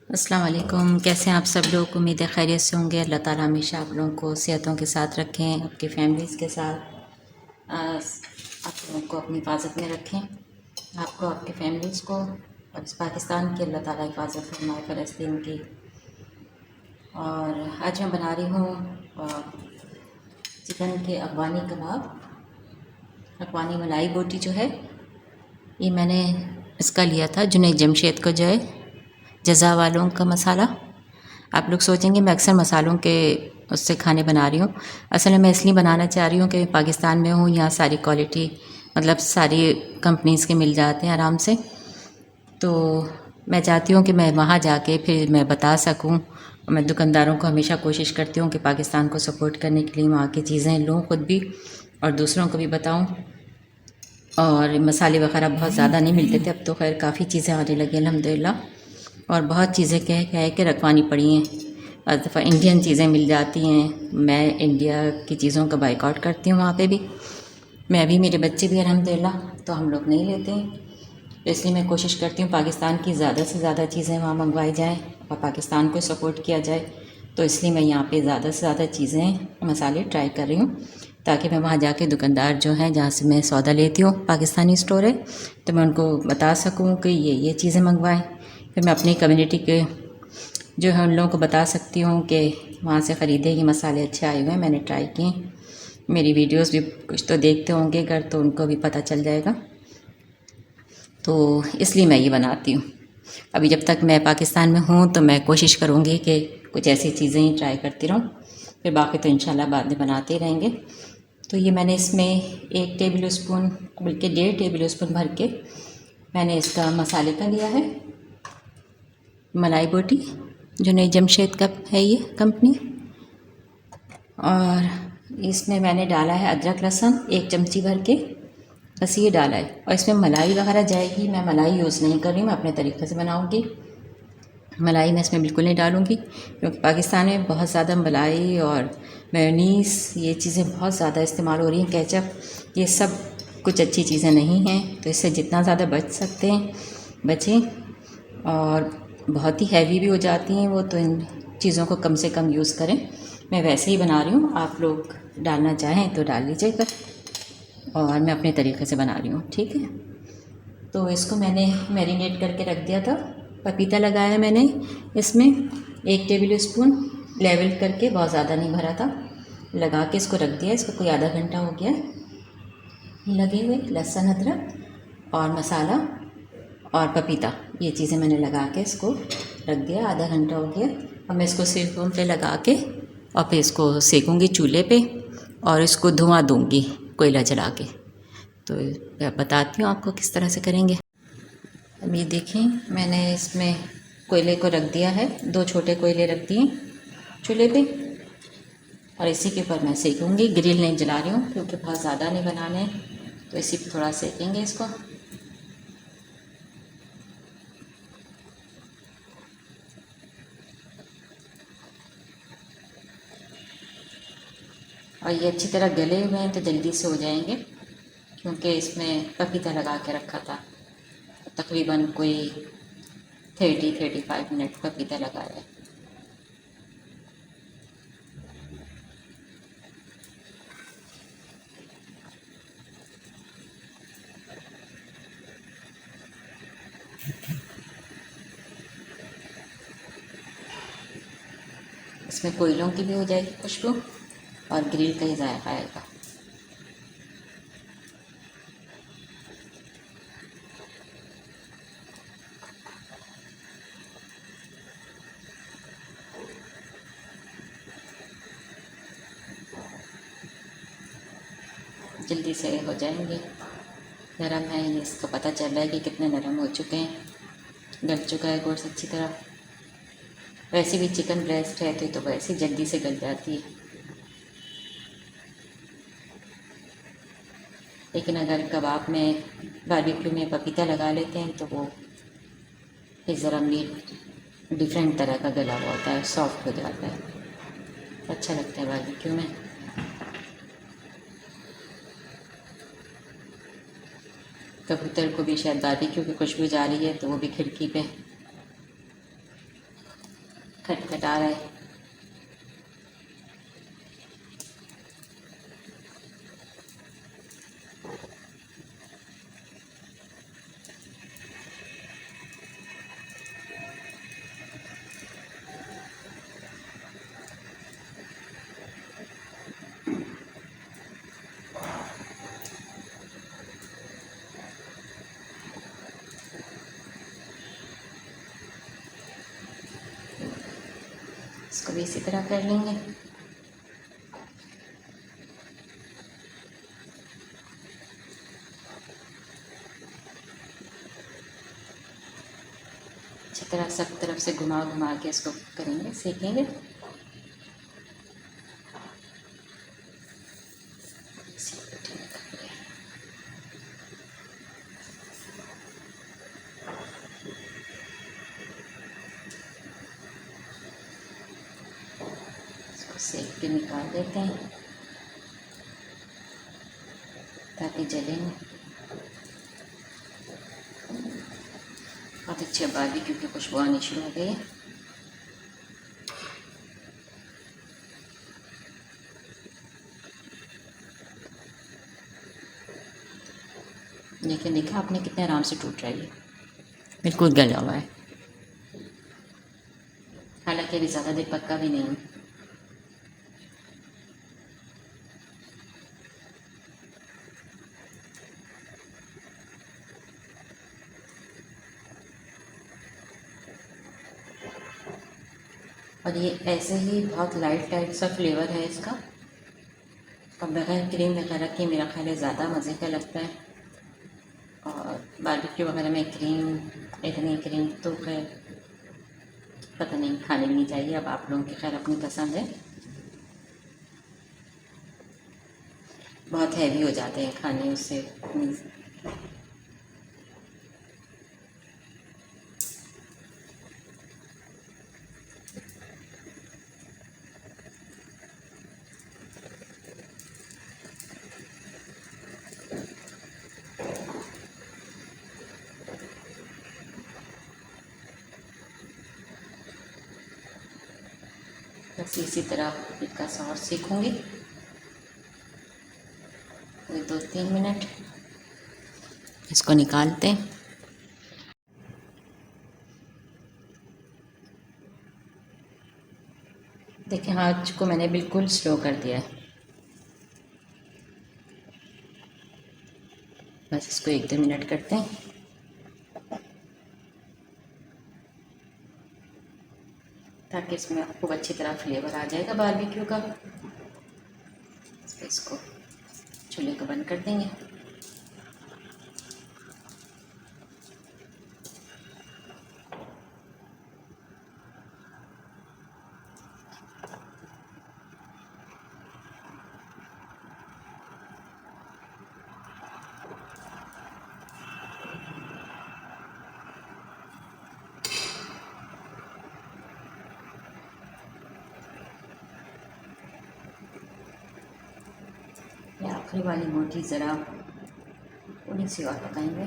अस्सलाम वालेकुम। कैसे हैं आप सब लोग? उम्मीद है खैरियत से होंगे। अल्लाह ताला हमेशा आप लोगों को सेहतों के साथ रखें, आपकी फैमिलीज़ के साथ आप लोगों को अपनी हिफाजत में रखें, आपको, आपकी फैमिलीज़ को और इस पाकिस्तान की अल्लाह ताला हिफाजत फरमाए, फ़लस्तीन की। और आज मैं बना रही हूँ चिकन के अफ़गानी कबाब, अफ़गानी मलाई बोटी जो है। ये मैंने इसका लिया था जुनैद जमशेद का जो है जज़ा वालों का मसाला। आप लोग सोचेंगे मैं अक्सर मसालों के उससे खाने बना रही हूँ। असल में मैं इसलिए बनाना चाह रही हूँ कि पाकिस्तान में हूँ, यहाँ सारी क्वालिटी मतलब सारी कंपनीज़ के मिल जाते हैं आराम से। तो मैं चाहती हूँ कि मैं वहाँ जाके फिर मैं बता सकूँ। मैं दुकानदारों को हमेशा कोशिश करती हूँ कि पाकिस्तान को सपोर्ट करने के लिए वहाँ की चीज़ें लूँ खुद भी और दूसरों को भी बताऊँ। और मसाले वगैरह बहुत ज़्यादा नहीं मिलते थे, अब तो खैर काफ़ी चीज़ें आने लगी अल्हम्दुलिल्लाह। और बहुत चीज़ें कह के रखवानी पड़ी हैं। हर दफ़ा इंडियन चीज़ें मिल जाती हैं, मैं इंडिया की चीज़ों का बाइकआउट करती हूँ वहाँ पे भी। मैं भी, मेरे बच्चे भी अल्हम्दुलिल्लाह, तो हम लोग नहीं लेते हैं। तो इसलिए मैं कोशिश करती हूँ पाकिस्तान की ज़्यादा से ज़्यादा चीज़ें वहाँ मंगवाई जाएँ और पाकिस्तान को सपोर्ट किया जाए। तो इसलिए मैं यहाँ पे ज़्यादा से ज़्यादा चीज़ें, मसाले ट्राई कर रही हूँ, ताकि मैं वहाँ जाके दुकानदार जो हैं जहाँ से मैं सौदा लेती हूँ, पाकिस्तानी स्टोर है, तो मैं उनको बता सकूँ कि ये चीज़ें मंगवाएँ। फिर मैं अपनी कम्युनिटी के जो है उन लोगों को बता सकती हूँ कि वहाँ से ख़रीदे, ये मसाले अच्छे आए हुए हैं, मैंने ट्राई किए। मेरी वीडियोस भी कुछ तो देखते होंगे घर, तो उनको भी पता चल जाएगा। तो इसलिए मैं ये बनाती हूँ। अभी जब तक मैं पाकिस्तान में हूँ तो मैं कोशिश करूँगी कि कुछ ऐसी चीज़ें ही ट्राई करती रहूँ, फिर बाकी तो इंशाल्लाह बाद में बनाते ही रहेंगे। तो ये मैंने इसमें 1 टेबल स्पून, बल्कि 1.5 टेबल स्पून भर के मैंने इसका मसाले का लिया है। मलाई बोटी जुनैद जमशेद का है ये कंपनी। और इसमें मैंने डाला है अदरक लहसुन 1 चमची भर के, बस ये डाला है। और इसमें मलाई वगैरह जाएगी, मैं मलाई यूज़ नहीं कर रही हूँ, मैं अपने तरीक़े से बनाऊँगी। मलाई मैं इसमें बिल्कुल नहीं डालूँगी, क्योंकि पाकिस्तान में बहुत ज़्यादा मलाई और मेयोनीज़ ये चीज़ें बहुत ज़्यादा इस्तेमाल हो रही हैं, केचप, ये सब कुछ अच्छी चीज़ें नहीं हैं। तो इससे जितना ज़्यादा बच सकते हैं बचें, और बहुत ही हैवी भी हो जाती हैं वो, तो इन चीज़ों को कम से कम यूज़ करें। मैं वैसे ही बना रही हूँ, आप लोग डालना चाहें तो डाल लीजिएगा, और मैं अपने तरीक़े से बना रही हूँ, ठीक है। तो इसको मैंने मैरिनेट करके रख दिया था। पपीता लगाया मैंने इसमें 1 टेबल स्पून, लेवल करके, बहुत ज़्यादा नहीं भरा था, लगा के इसको रख दिया। इसको कोई आधा घंटा हो गया लगे हुए। लहसुन, अदरक और मसाला और पपीता, ये चीज़ें मैंने लगा के इसको रख दिया, आधा घंटा हो गया। अब मैं इसको सेकों पे लगा के और फिर इसको सेकूँगी चूल्हे पे, और इसको धुआं दूँगी कोयला जला के। तो मैं बताती हूँ आपको किस तरह से करेंगे। अब ये देखें, मैंने इसमें कोयले को रख दिया है, 2 छोटे कोयले रख दिए चूल्हे पे, और इसी के ऊपर मैं सेकूँगी। ग्रिल नहीं जला रही हूँ क्योंकि बहुत ज़्यादा नहीं बनाने, तो इसी पे थोड़ा सेकेंगे इसको। और ये अच्छी तरह गले हुए हैं तो जल्दी से हो जाएंगे, क्योंकि इसमें पपीता लगा के रखा था। तकरीबन कोई 30-35 मिनट पपीता लगाया है। इसमें कोयलों की भी हो जाएगी खुशबू, और ग्रिल का ही जायका आएगा। जल्दी से हो जाएंगे। नरम है ये, इसका पता चल रहा है कि कितने नरम हो चुके हैं, गल चुका है गोश्त अच्छी तरह। वैसे भी चिकन ब्रेस्ट है तो वैसे जल्दी से गल जाती है, लेकिन अगर कबाब में, बारबेक्यू में पपीता लगा लेते हैं तो वो फिर ज़रा मीट डिफरेंट तरह का गला हुआ होता है, सॉफ्ट हो जाता है, अच्छा लगता है बारबेक्यू में। कबूतर को भी शायद बारबेक्यू की खुशबू जा रही है, तो वो भी खिड़की पे खटखटा रहा है। इसको भी इसी तरह कर लेंगे। अच्छी तरह सब तरफ से घुमा घुमा के इसको करेंगे, सेकेंगे। इसको सेक के निकाल देते हैं ताकि जले नहीं। बहुत अच्छी बारबेक्यू की खुशबू आनी शुरू हो गई है। लेकिन देखा आपने कितने आराम से टूट रहा है, बिल्कुल गला हुआ है। हालांकि अभी ज़्यादा देर पक्का भी नहीं। और ये ऐसे ही बहुत लाइट लाइट सा फ्लेवर है इसका, और बगैर क्रीम वगैरह के मेरा ख्याल है ज़्यादा मज़े का लगता है। और बारबेक्यू वगैरह में क्रीम, इतनी क्रीम तो खैर पता नहीं, खाने नहीं चाहिए। अब आप लोगों की खैर अपनी पसंद है। बहुत हैवी हो जाते हैं खाने उससे। बस इसी तरह इनका सॉस सीखूँगी 2-3 मिनट। इसको निकालते हैं। देखिए आँच को मैंने बिल्कुल स्लो कर दिया है। बस इसको 1-2 मिनट करते हैं ताकि इसमें खूब अच्छी तरह फ्लेवर आ जाएगा बारबेक्यू का। इसको चूल्हे को बंद कर देंगे। ये आखिरी वाली बोटी ज़रा थोड़ी सी और पकाएंगे।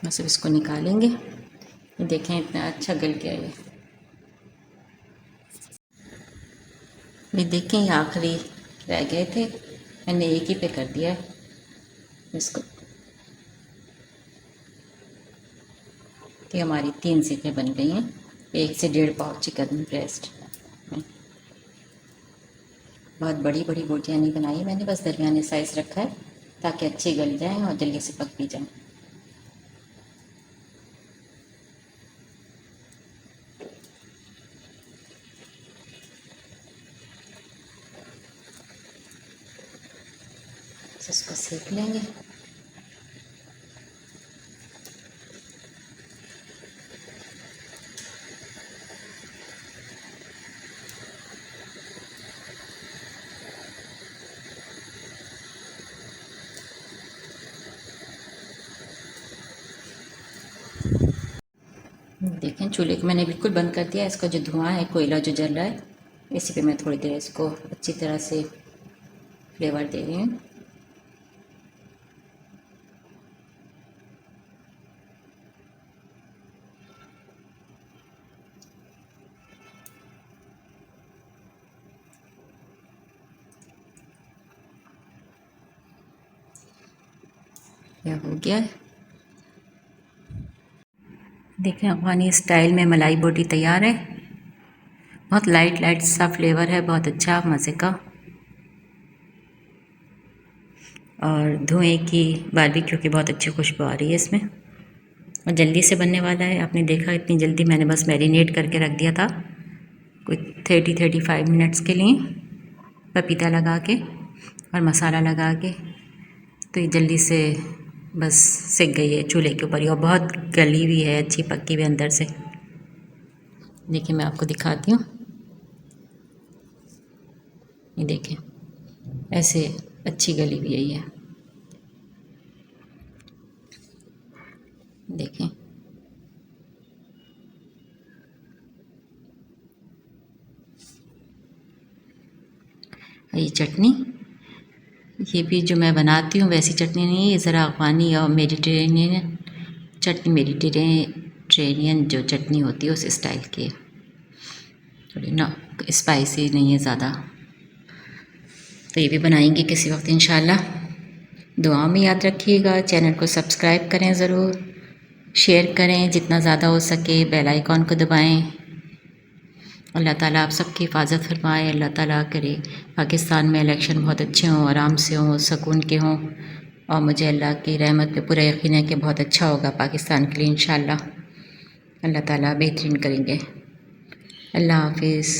बस अब इसको निकालेंगे। ये देखें इतना अच्छा गल गया ये। ये देखें ये आखिरी रह गए थे, मैंने एक ही पे कर दिया है इसको। ये हमारी 3 सीखें बन गई हैं 1 से 1.5 पाव चिकन ब्रेस्ट। बहुत बड़ी बड़ी बोटियाँ नहीं बनाई मैंने, बस दरमियाने साइज़ रखा है ताकि अच्छी गल जाएँ और जल्दी से पक भी जाएँ। इसको सेक लेंगे। देखें चूल्हे को मैंने बिल्कुल बंद कर दिया। इसका जो धुआं है, कोयला जो जल रहा है, इसी पे मैं थोड़ी देर इसको अच्छी तरह से फ्लेवर दे रही हूँ। यह हो गया है। देखें अफ़गानी स्टाइल में मलाई बोटी तैयार है। बहुत लाइट लाइट सा फ्लेवर है, बहुत अच्छा मज़े का, और धुएं की बारबेक्यू की बहुत अच्छी खुशबू आ रही है इसमें, और जल्दी से बनने वाला है। आपने देखा इतनी जल्दी मैंने बस मैरिनेट करके रख दिया था कोई 30-35 मिनट्स के लिए, पपीता लगा के और मसाला लगा के, तो ये जल्दी से बस सिक गई है चूल्हे के ऊपर ही, और बहुत गली हुई है, अच्छी पक्की हुई अंदर से। देखिए मैं आपको दिखाती हूँ, ये देखें ऐसे अच्छी गली हुई है ये, देखें। ये चटनी, ये भी जो मैं बनाती हूँ वैसी चटनी नहीं है, ये ज़रा अफ़गानी और मेडिटेरेनियन चटनी, मेडिटेरेनियन जो चटनी होती है उस स्टाइल की, थोड़ी ना स्पाइसी नहीं है ज़्यादा। तो ये भी बनाएंगे किसी वक्त इंशाल्लाह। दुआ में याद रखिएगा, चैनल को सब्सक्राइब करें ज़रूर, शेयर करें जितना ज़्यादा हो सके, बेल आइकॉन को दबाएं। अल्लाह ताला आप सबकी हिफाजत फरमाए। अल्लाह ताला करे पाकिस्तान में इलेक्शन बहुत अच्छे हों, आराम से हों, सुकून के हों, और मुझे अल्लाह की रहमत पे पूरा यकीन है कि बहुत अच्छा होगा पाकिस्तान के लिए इंशाल्लाह। अल्लाह ताला बेहतरीन करेंगे। अल्लाह हाफिज़।